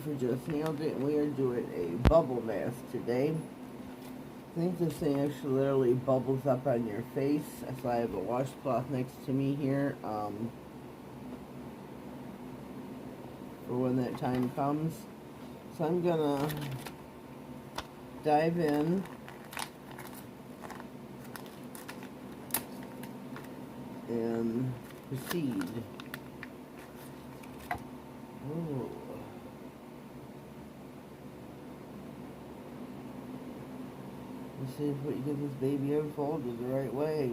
for Just Nailed It, and we are doing a bubble mask today. I think this thing actually literally bubbles up on your face. So I have a washcloth next to me here for when that time comes. So I'm gonna dive in and proceed. Ooh. Let's see if we can get this baby unfolded the right way.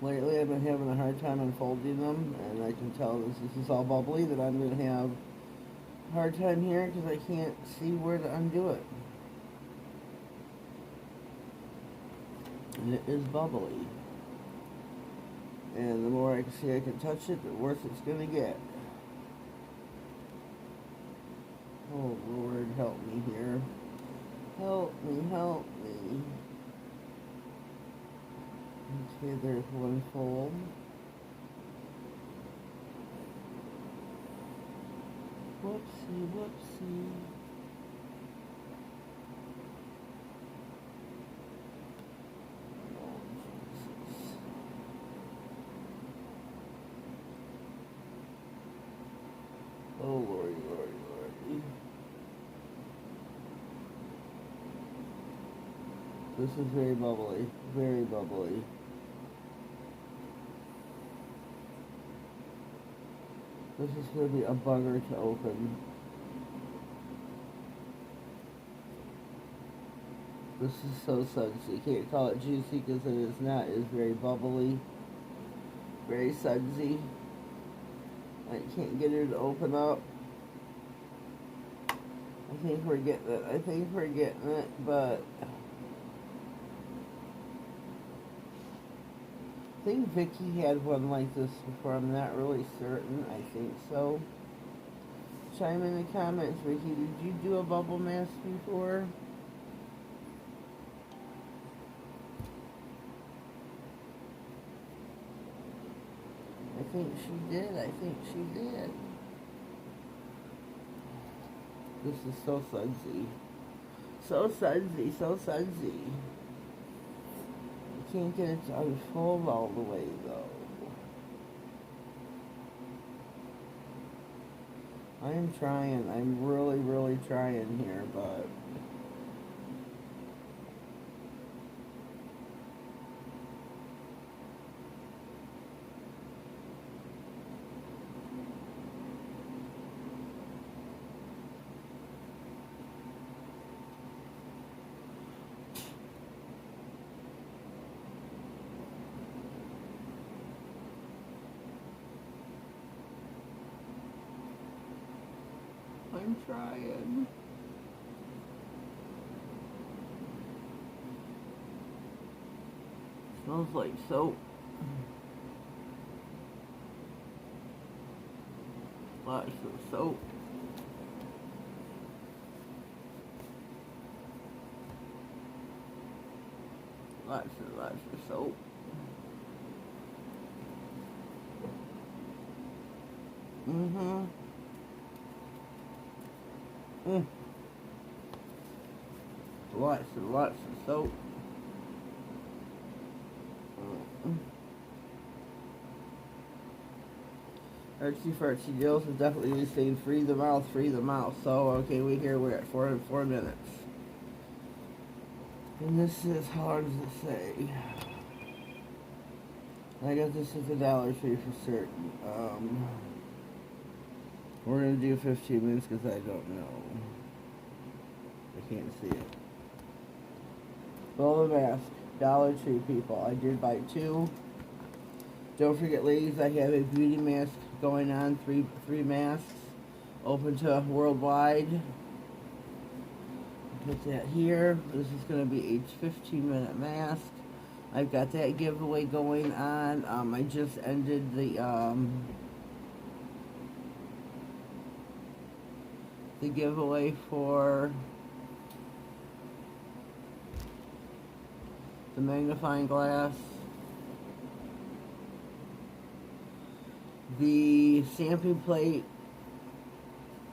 Lately I've been having a hard time unfolding them, and I can tell this is all bubbly, that I'm going to have a hard time here because I can't see where to undo it. And it is bubbly. And the more I can see I can touch it, the worse it's going to get. Oh Lord, help me here. Help me, help me. Okay, there's one fold. Whoopsie, whoopsie. Oh, Jesus. Oh, Lordy, Lordy, Lordy. This is very bubbly, very bubbly. This is going to be a bugger to open. This is so sudsy. You can't call it juicy because it is not. It is very bubbly, very sudsy. I can't get her to open up. I think we're getting it. I think we're getting it, but I think Vicky had one like this before. I'm not really certain. I think so. Chime in the comments, Vicky. Did you do a bubble mask before? I think she did. I think she did. This is so sudsy. So sudsy, so sudsy. Can't get it to unfold all the way though. I am trying. I'm really, really trying here, but I'm trying. Smells like soap. Lots of soap. Lots of soap. Mm-hmm. Lots of soap. Artsy fartsy deals is definitely saying free the mouth, free the mouth. So okay, we're at 4 minutes. And this is hard to say. I guess this is a Dollar Tree for certain. We're gonna do 15 minutes because I don't know. I can't see it. Bubble mask, Dollar Tree people. I did buy 2. Don't forget, ladies, I have a beauty mask going on. Three masks open to worldwide. Put that here. This is going to be a 15-minute mask. I've got that giveaway going on. I just ended the giveaway for the magnifying glass. The stamping plate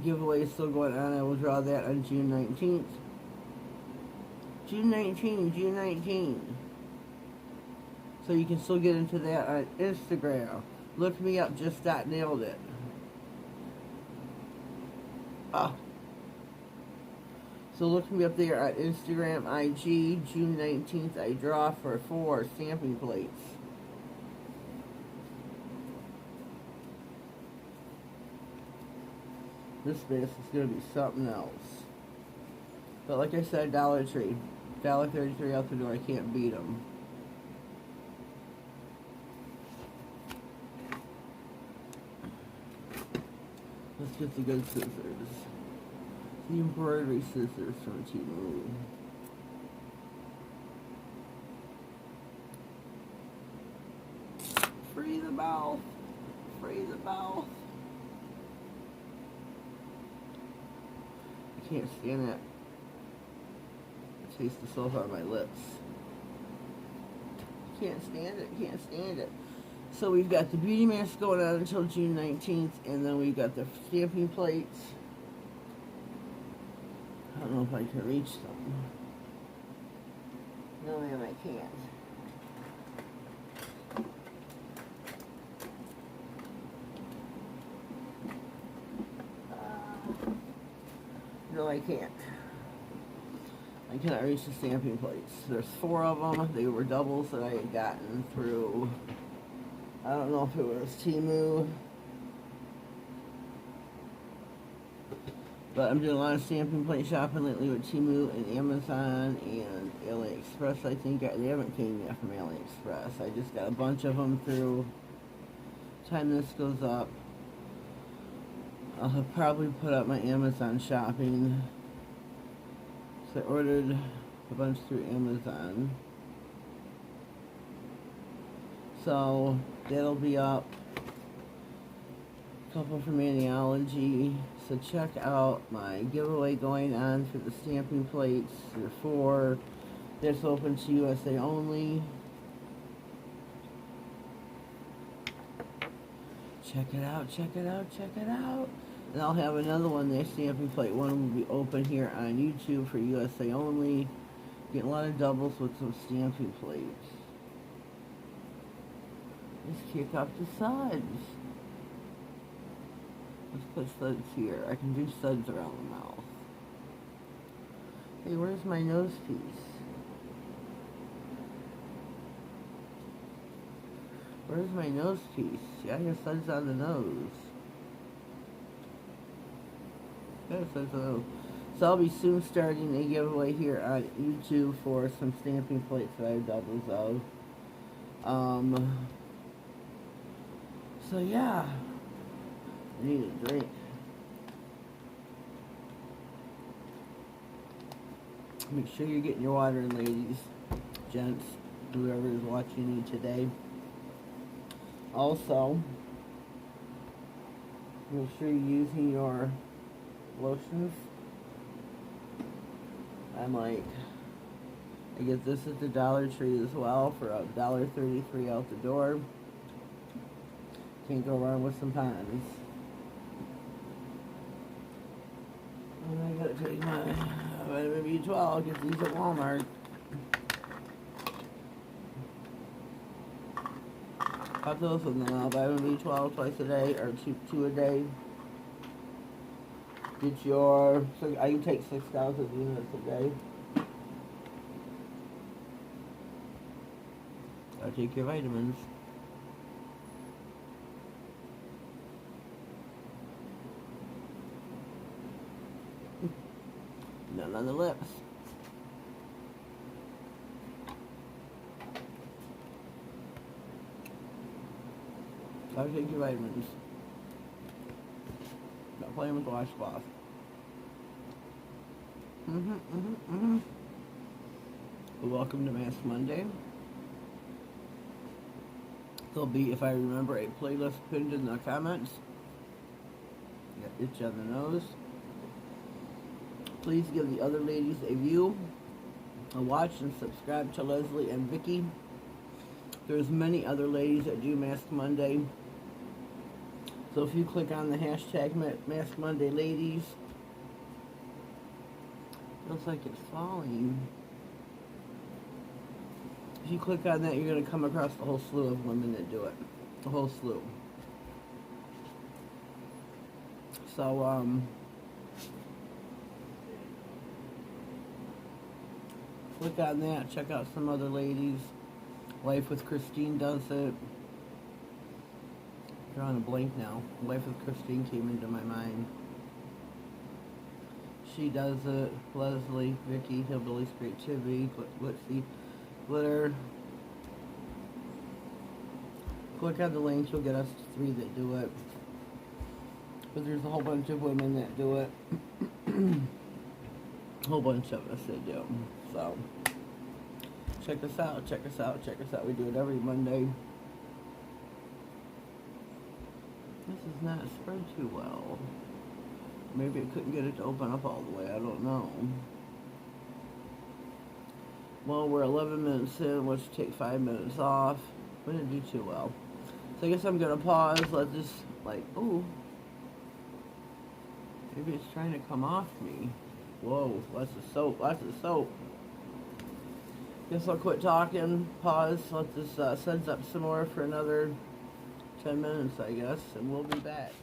giveaway is still going on. I will draw that on June 19th. June 19. So you can still get into that on Instagram. Look me up, nailed it. So look me up there on Instagram, IG, June 19th. I draw for 4 stamping plates. This space is going to be something else. But like I said, Dollar Tree. $1.33 out the door. I can't beat them. Let's get the good scissors. The embroidery scissors from Temu. Free the mouth. Free the mouth. I can't stand that. I taste the salt on my lips. Can't stand it. Can't stand it. So we've got the beauty mask going on until June 19th, and then we've got the stamping plates. I don't know if I can reach them. No, ma'am, I can't. No, I can't. I cannot reach the stamping plates. There's 4 of them. They were doubles that I had gotten through, I don't know if it was Temu. But I'm doing a lot of stamping plate shopping lately with Temu and Amazon and AliExpress. I think they haven't came yet from AliExpress. I just got a bunch of them through. Time this goes up, I'll have probably put up my Amazon shopping. So I ordered a bunch through Amazon. So that'll be up. A couple from Maniology. So check out my giveaway going on for the stamping plates. There are 4. That's open to USA only. Check it out, check it out, check it out. And I'll have another one there, stamping plate 1 will be open here on YouTube for USA only. Get a lot of doubles with some stamping plates. Let's kick up the suds. Let's put suds here. I can do suds around the mouth. Hey, where's my nose piece? Where's my nose piece? Yeah, I have suds on the nose. Yeah, suds on the nose. So I'll be soon starting a giveaway here on YouTube for some stamping plates that I have doubles of. So yeah. I need a drink. Make sure you're getting your water in, ladies, gents, whoever is watching me today. Also, make sure you're using your lotions. I get this at the Dollar Tree as well for $1.33 out the door. Can't go wrong with some Ponds. And I gotta take my vitamin B12, get these at Walmart. Pop those with them. Vitamin B12 twice a day, or two a day. Get your, so I can take 6,000 units a day. I'll take your vitamins. None on the lips. I'll take your vitamins. Not playing with the washcloth. Welcome to Mask Monday. There'll be, if I remember, a playlist pinned in the comments. Got itch on the nose. Please give the other ladies a view, a watch, and subscribe to Lesley and Vicky. There's many other ladies that do Mask Monday. So if you click on the hashtag Mask Monday Ladies, feels like it's falling. If you click on that, you're going to come across the whole slew of women that do it. The whole slew. So, click on that. Check out some other ladies. Life with Christine does it. Drawing a blank now. Life with Christine came into my mind. She does it. Lesley, Vicky, Hillbilly's Creativity, Glitzy, Glitter. Click on the links, you'll get us 3 that do it. But there's a whole bunch of women that do it. A whole bunch of us that do. So, check us out, check us out, check us out. We do it every Monday. This is not spread too well. Maybe I couldn't get it to open up all the way. I don't know. Well, we're 11 minutes in. Let's take 5 minutes off. We didn't do too well. So I guess I'm going to pause. Let this, ooh. Maybe it's trying to come off me. Whoa, lots of soap, lots of soap. Guess I'll quit talking, pause, let this suds up some more for another 10 minutes, I guess, and we'll be back.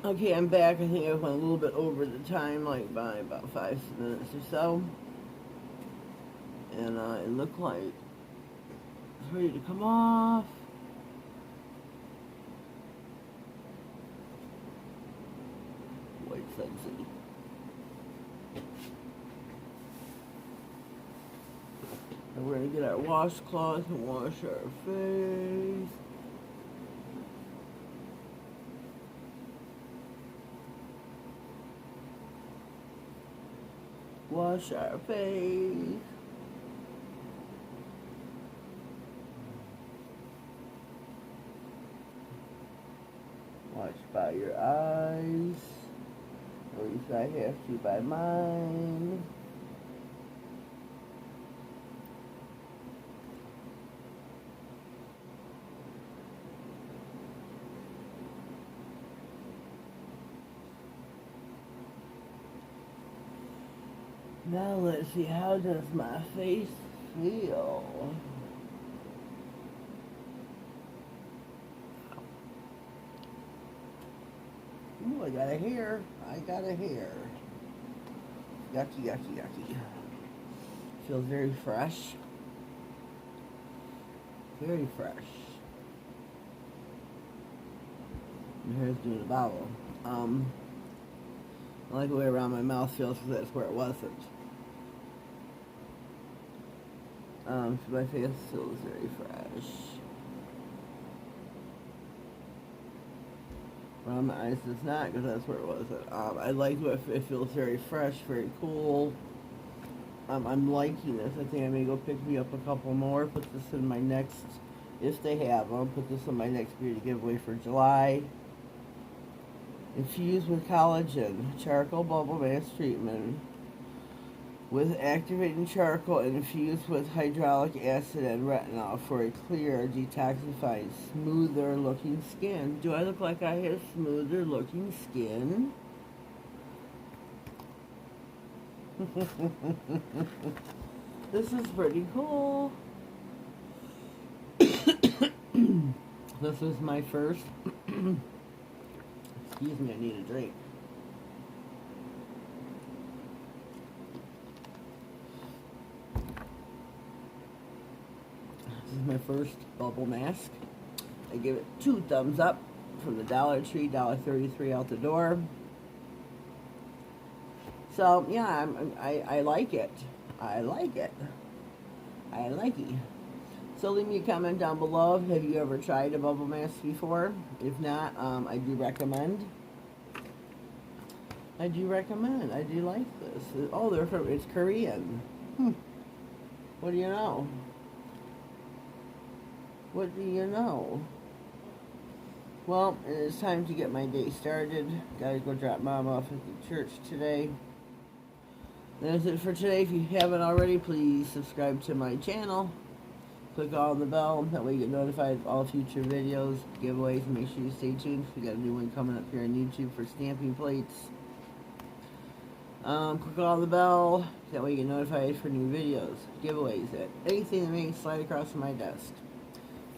Okay, I'm back. I think I went a little bit over the time, by about 5 minutes or so. And it looked like it's ready to come off. White sudsy. And we're going to get our washcloth and wash our face. Wash our face. Watch by your eyes. Or at least I have to by mine. Now let's see, how does my face feel? Ooh, I got a hair. I got a hair. Yucky, yucky, yucky. Feels very fresh. Very fresh. My hair's doing a bobble. I like the way around my mouth feels because that's where it wasn't. So my face feels very fresh. Around my eyes does not, because that's where it wasn't. I like the way it feels very fresh, very cool. I'm liking this. I think I may go pick me up a couple more. Put this in my next, if they have them, put this in my next beauty giveaway for July. Infused with collagen, charcoal bubble mask treatment with activating charcoal and infused with hyaluronic acid and retinol for a clear, detoxifying, smoother looking skin. Do I look like I have smoother looking skin? This is pretty cool. This is my first. Excuse me, I need a drink. This is my first bubble mask. I give it 2 thumbs up from the Dollar Tree, $1.33 out the door. So yeah, I like it. I like it. I like it. So leave me a comment down below. Have you ever tried a bubble mask before? If not, I do recommend. I do recommend. I do like this. Oh, it's Korean. What do you know? What do you know? Well, it is time to get my day started. Gotta go drop Mom off at the church today. That's it for today. If you haven't already, please subscribe to my channel. Click on the bell, that way you get notified of all future videos, giveaways, and make sure you stay tuned. We got a new one coming up here on YouTube for stamping plates. Click on the bell, that way you get notified for new videos, giveaways, anything that may slide across my desk.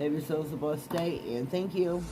Have yourselves a blessed day, and thank you.